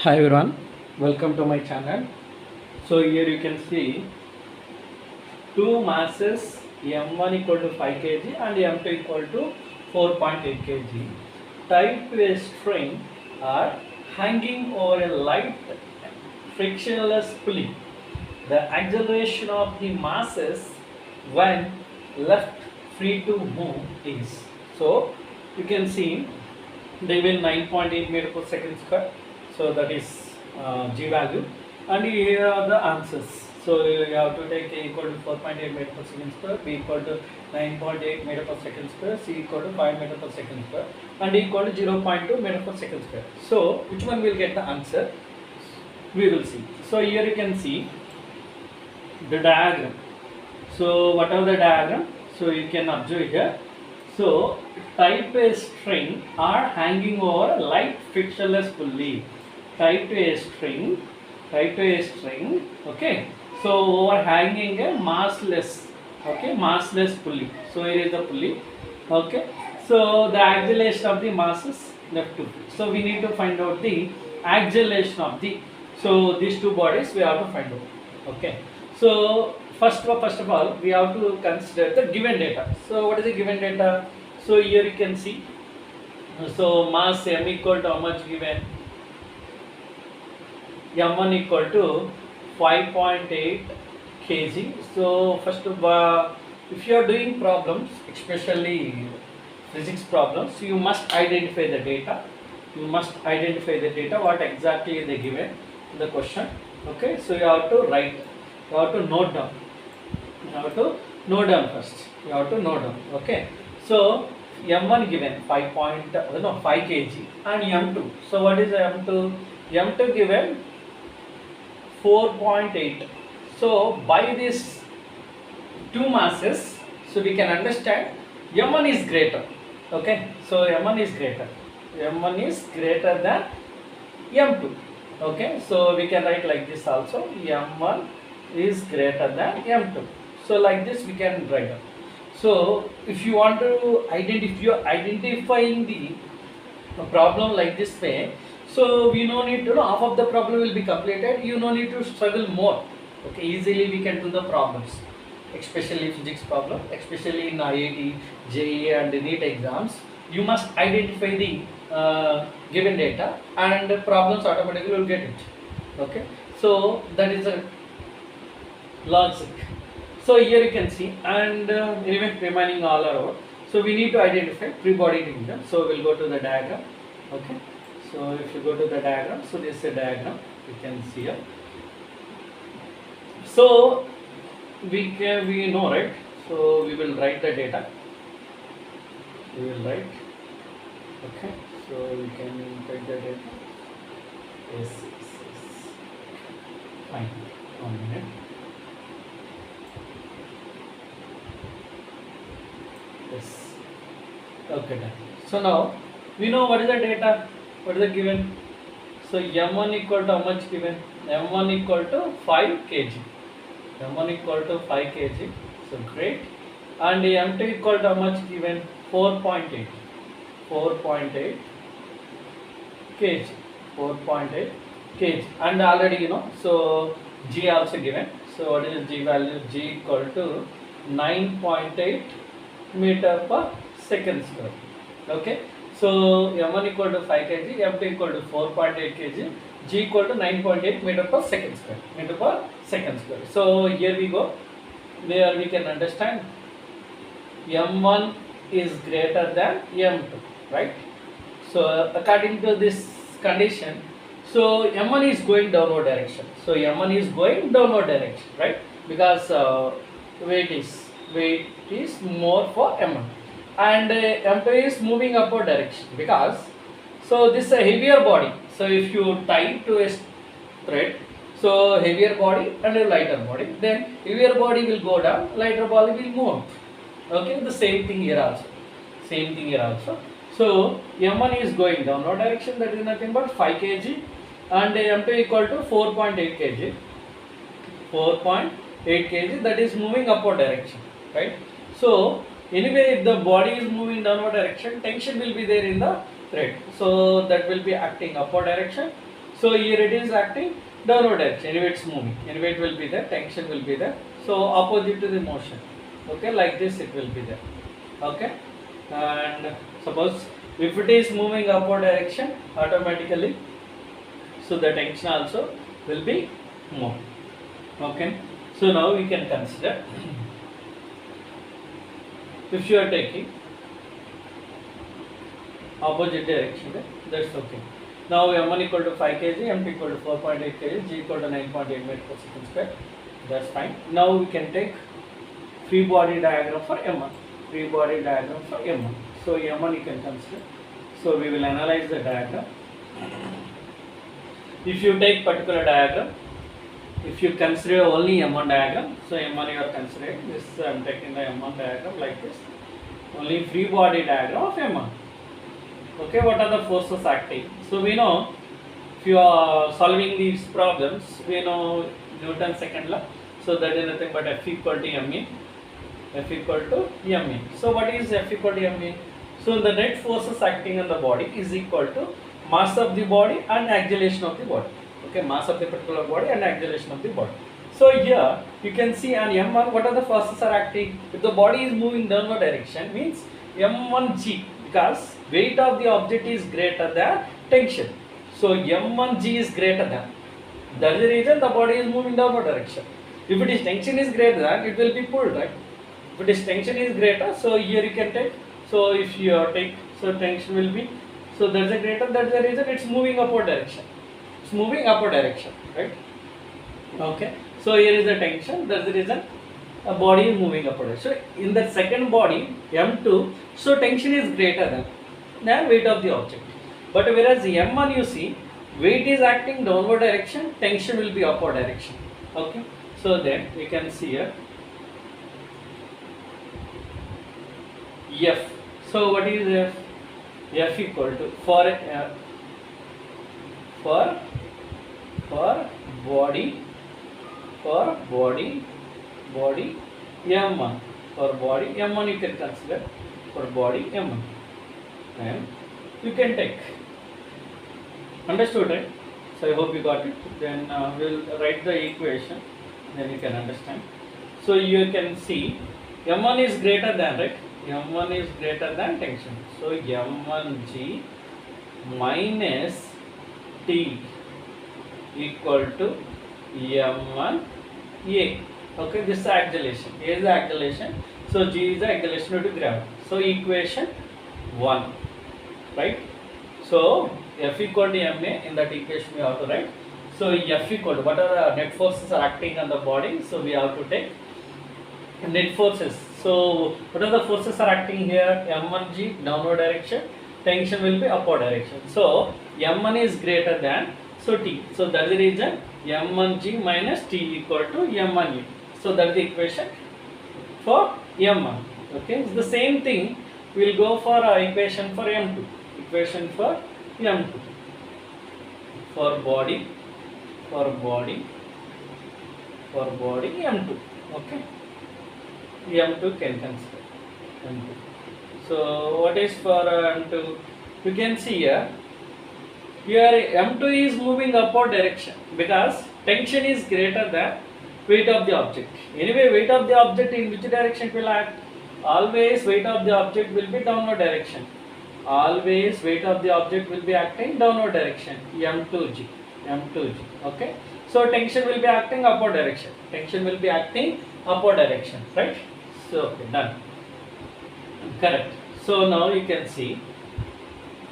Hi everyone, welcome to my channel. So here you can see two masses m1 equal to 5 kg and m2 equal to 4.8 kg tied to a string are hanging over a light frictionless pulley. The acceleration of the masses when left free to move is, so you can see they will 9.8 meter per second square, so that is g value, and here are the answers. So you have to take a equal to 4.8 meter per second square, b equal to 9.8 meter per second square, c equal to 5 meter per second square, and d equal to 0.2 meter per second square. So which one will get the answer, we will see. So here you can see the diagram. So what are the diagram? So you can observe here. So type a string are hanging over light frictionless pulley. Type a string. Okay. So over hanging a massless. Okay, massless pulley. So here is the pulley. Okay. So the acceleration of the masses left to free. So we need to find out the acceleration of the. So these two bodies we have to find out. Okay. So first of all, we have to consider the given data. So what is the given data? So here you can see. So mass m equal to how much given? m1 equal to 5.8 kg. So first of all, if you are doing problems, especially physics problems, you must identify the data. What exactly they given in the question. Okay, so you have to write. You have to note down. First. You have to note down. Okay. So m1 given 5 kg and m2. So what is m2? M2 given 4.8. So by these two masses, so we can understand m1 is greater. Okay. So m1 is greater. M1 is greater than m2. Okay. So we can write like this also. M1 is greater than m2. So like this we can write down. So if you want to if you are identifying the problem like this way, so we no need to know, half of the problem will be completed. You no need to struggle more. Okay, easily we can do the problems, especially physics problem, especially in IIT, JEE and NEET exams. You must identify the given data and the problems automatically will get it. Okay, so that is a logic. So here you can see, and anyway remaining all are over. So we need to identify free body division. So we'll go to the diagram. Okay. So if you go to the diagram, so this is a diagram you can see here. So we know, right? So we will write the data. We will write. Okay. So we can write the data. Yes. Fine. 1 minute. Yes. Okay, done. So now we know what is the data, what is the given. So m1 equal to how much given? m1 equal to 5 kg. m1 equal to 5 kg. So great. And m2 equal to how much given? 4.8. 4.8 kg. 4.8 kg. And already you know. So g also given. So what is g value? G equal to 9.8 meter per second square. Okay, so m1 equal to 5 kg, m2 equal to 4.8 kg, g equal to 9.8 meter per second square. So here we go, where we can understand m1 is greater than m2, right? So according to this condition, so m1 is going downward direction. So m1 is going downward direction, right? Because weight is more for m1, and m2 is moving upward direction, because so this is a heavier body. So if you tie to a thread, so heavier body and a lighter body, then heavier body will go down, lighter body will move up. Okay, the same thing here also. So m1 is going downward direction, that is nothing but 5 kg, and m2 equal to 4.8 kg. 4.8 kg, that is moving upward direction, right? So anyway, if the body is moving downward direction, tension will be there in the thread, so that will be acting upward direction. So here it is acting downward direction. Anyway, it's moving. Anyway, it will be there. Tension will be there. So opposite to the motion. Okay, like this it will be there. Okay, and suppose if it is moving upward direction, automatically, so the tension also will be more. Okay, so now we can consider if you are taking opposite direction, that's okay. Now m1 equal to 5 kg, m2 equal to 4.8 kg, g equal to 9.8 meters per second square. That's fine. Now we can take free body diagram for m1. Free body diagram for m1. So m1 you can consider. So we will analyze the diagram. If you take particular diagram, if you consider only m1 diagram, so m1 you are considering this. I am taking the m1 diagram like this. Only free body diagram of m1. Okay, what are the forces acting? So we know, if you are solving these problems, we know Newton's second law. So that is nothing but F equal to ma. F equal to ma. So what is F equal to ma? So the net forces acting on the body is equal to mass of the body and acceleration of the body. Okay, mass of the particular body and acceleration of the body. So here you can see on m1 what are the forces are acting. If the body is moving downward direction, means m1g, because weight of the object is greater than tension. So m1g is greater than. That is the reason the body is moving downward direction. If it is tension is greater than, it will be pulled, right? If it is tension is greater, so here you can take. So if you take, so tension will be. So that's a greater. That's the reason it's moving upward direction. It's moving upward direction, right? Okay. So here is the tension. That's the reason a body is moving upward. So in the second body m2, so tension is greater than weight of the object. But whereas m1 you see, weight is acting downward direction, tension will be upward direction. Okay. So then you can see here F. So what is F? F equal to for body m1, for body m1 you can consider, for body m1, and you can take. Understood, right? So I hope you got it. Then we'll write the equation, then you can understand. So you can see m1 is greater than, right? m1 is greater than tension. So m1g minus t equal to m1a. Okay, this is the acceleration. A is the acceleration. So g is the acceleration due to gravity. So equation 1, right? So F equal to ma, in that equation we have to write. So F equal to what are the net forces are acting on the body. So we have to take net forces. So what are the forces are acting here? m1g downward direction, tension will be upward direction. So m1 is greater than, so t. So that is the reason m1g minus t equal to m1a. So that is the equation for m1. Okay, it's the same thing. We will go for equation for m2. Equation for m2. For body m2. Okay. M2 can consider M2. So what is for M2? You can see here M2 is moving upward direction because tension is greater than weight of the object. Anyway, weight of the object in which direction it will act? Always weight of the object will be downward direction. Always weight of the object will be acting downward direction. M2G. Okay. So tension will be acting upward direction. Tension will be acting upward direction, right? So okay, done. Correct. So now you can see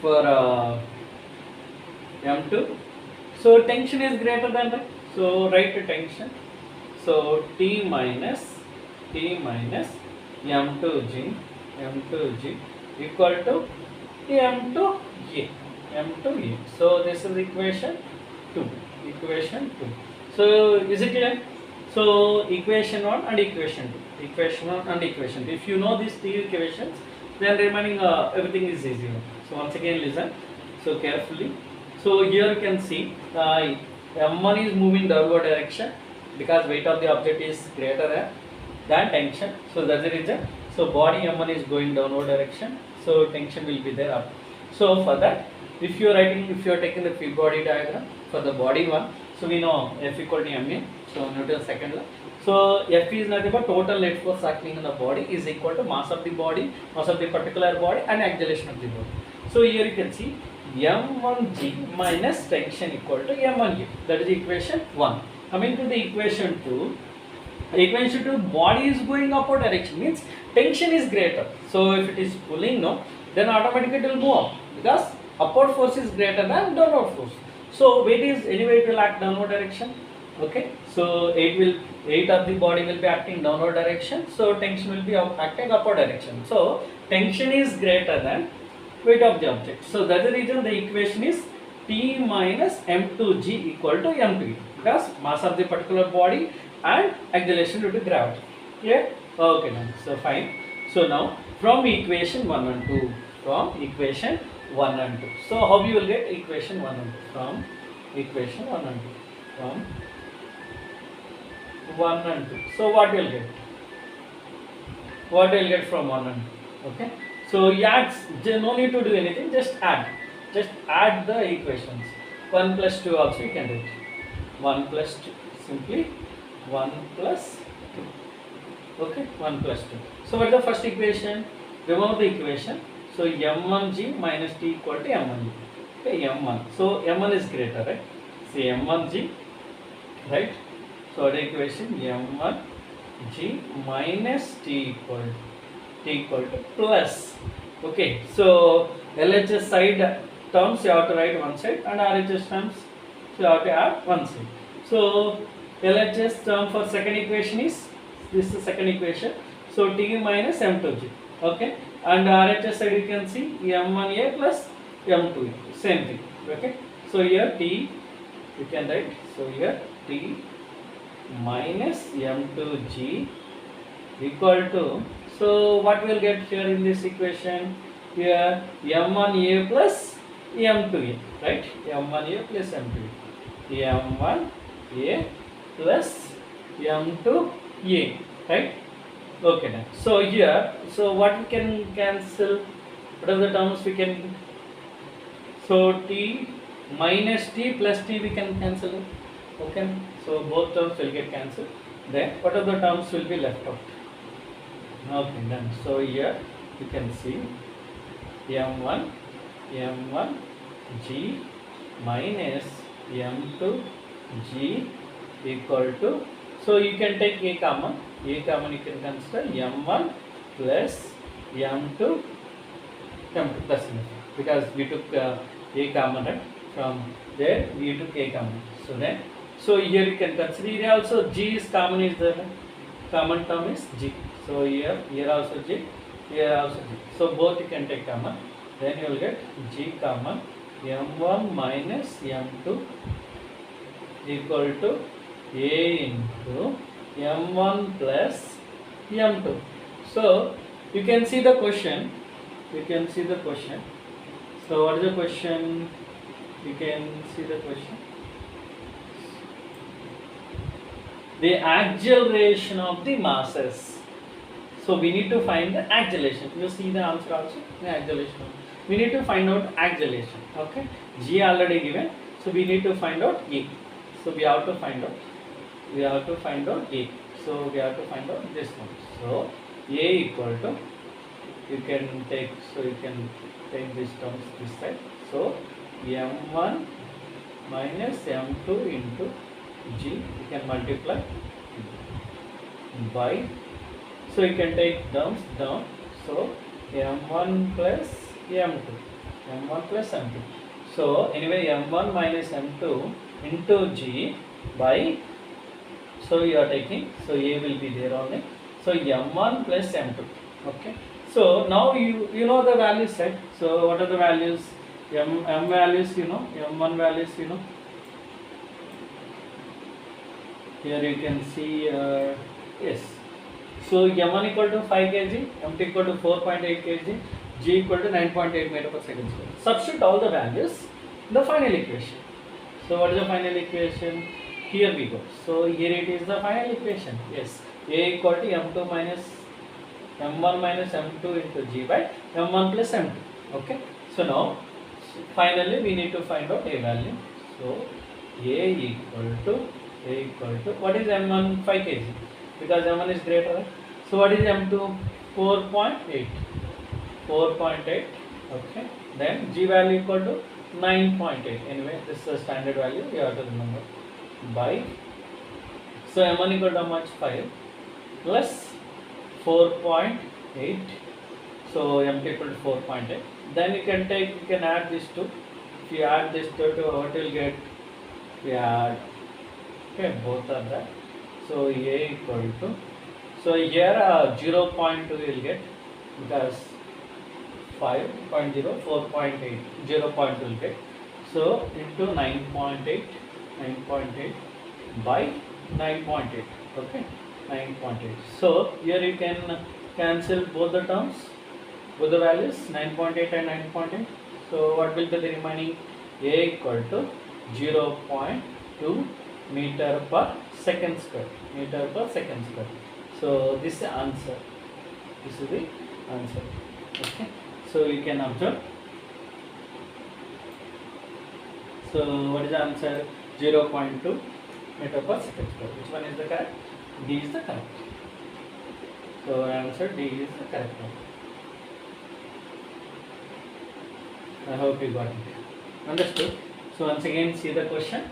for M2. So tension is greater than that. So write the tension. So T minus M2G equal to M2A. So this is equation 2. So is it clear? So equation 1 and equation 2. If you know these two equations, then remaining everything is easy. So once again listen so carefully. So here you can see M1 is moving downward direction because weight of the object is greater than tension. So that's the reason. So body M1 is going downward direction. So tension will be there up. So for that if you are taking the free body diagram for the body one, so we know F equal to ma, so Newton's second law. So F is nothing but total net force acting on the body is equal to mass of the body, mass of the particular body, and acceleration of the body. So here you can see m1g minus tension equal to m1u. That is equation 1. Coming to the equation 2. Equation 2, body is going upward direction, means tension is greater. So if it is pulling, no, then automatically it will move up because upward force is greater than downward force. So weight is anyway it will act downward direction. Okay, so weight of the body will be acting downward direction. So tension will be acting upward direction. So tension is greater than weight of the object. So that's the reason the equation is T minus m2g equal to m2 because mass of the particular body and acceleration due to gravity. Clear? Okay, done. So fine. So now from equation 1 and 2, from equation 1 and 2. So how you will get equation 1 and 2? From equation 1 and 2. From 1 and 2. So what you will get? What you will get from 1 and 2? Okay. So you add, no need to do anything, just add. Just add the equations. 1 plus 2 also you can do it. 1 plus 2. Simply 1 plus 2. Okay, 1 plus 2. So what is the first equation? Remove the equation. So m1g minus t equal to m1g. Okay, m1. So m1 is greater, right? See m1g, right? So the equation m1g minus t equal to plus. Okay, so LHS side terms you have to write one side and RHS terms you have to add one side. So LHS term for second equation is this is the second equation. So T minus m2g. Okay, and RHS side you can see m1a plus m2a. Same thing. Okay, so here T you can write. So here T minus m2g equal to. So what we will get here in this equation? Here m1a plus m2a, right? m1a plus m2a. m1a plus m2a, right? Okay, then. So here, so what we can cancel? What are the terms we can? So t minus t plus t we can cancel it. Okay, so both terms will get cancelled. Then what are the terms will be left out? Okay, done. So here you can see m1 g minus m2g equal to, so you can take a common you can consider m1 plus m2 plus because we took a common, right? From there we took a common. So then, so here you can consider, here also g is common, is the common term is g. So here also g, here also g. So both you can take common. Then you will get g common m1 minus m2 equal to a into m1 plus m2. So you can see the question. So what is the question? You can see the question. The acceleration of the masses. So we need to find the acceleration. You see the answer also. The acceleration. We need to find out acceleration. Okay. G already given. So we need to find out A. So we have to find out. A. So we have to find out this one. So A equal to. You can take these terms this side. So m1 minus m2 into g, you can multiply by, so you can take terms down. So m1 plus m2. So anyway m1 minus m2 into g by, so you are taking, so a will be there only. So m1 plus m2. Okay. So now you know the values set. So what are the values? M values you know, m1 values you know. Here you can see yes. So m1 equal to 5 kg, m2 equal to 4.8 kg, g equal to 9.8 meter per second square. Substitute all the values in the final equation. So what is the final equation? Here we go. So here it is the final equation. Yes, a equal to m2 minus m1 minus m2 into g by m1 plus m2. Okay. So now finally we need to find out A value. So A equal to what is M1? 5 kg, because M1 is greater, right? So what is M2? 4.8. 4.8. Okay. Then G value equal to 9.8. Anyway, this is the standard value you have to remember. By, so M1 equal to how much? 5 plus 4.8. So M2 equal to 4.8. Then you can add these two. If you add this two to what you will get? We add, okay, both are that. So A equal to, so here 0.2 you will get, because 5.0, 4.8, 0.2 will get. So into 9.8 by 9.8. Okay, 9.8. So here you can cancel both the terms, both the values, 9.8 and 9.8. So what will be the remaining? A equal to 0.2 meter per second square. Meter per second square. So this is the answer. This is the answer. Okay. So you can observe. So what is the answer? 0.2 meter per second square. Which one is the correct? D is the correct. So answer D is the correct one. I hope you got it. Understood? So once again see the question.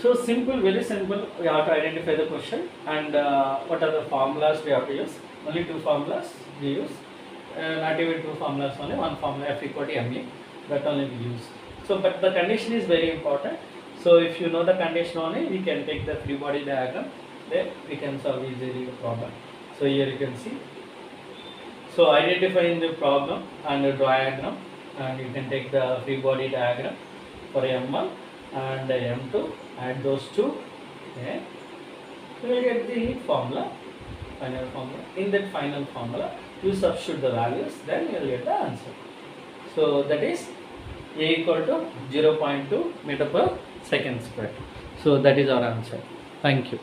So simple, very simple. We have to identify the question and what are the formulas we have to use. Only two formulas we use. Not even two formulas, only one formula, F equal to ME. That only we use. So but the condition is very important. So if you know the condition only, we can take the free body diagram. Then we can solve easily the problem. So here you can see. So identifying the problem and the diagram, and you can take the free body diagram for M1 and M2, add those two. Okay. So you will get the formula, final formula. In that final formula, you substitute the values, then you will get the answer. So that is A equal to 0.2 meter per second square. So that is our answer. Thank you.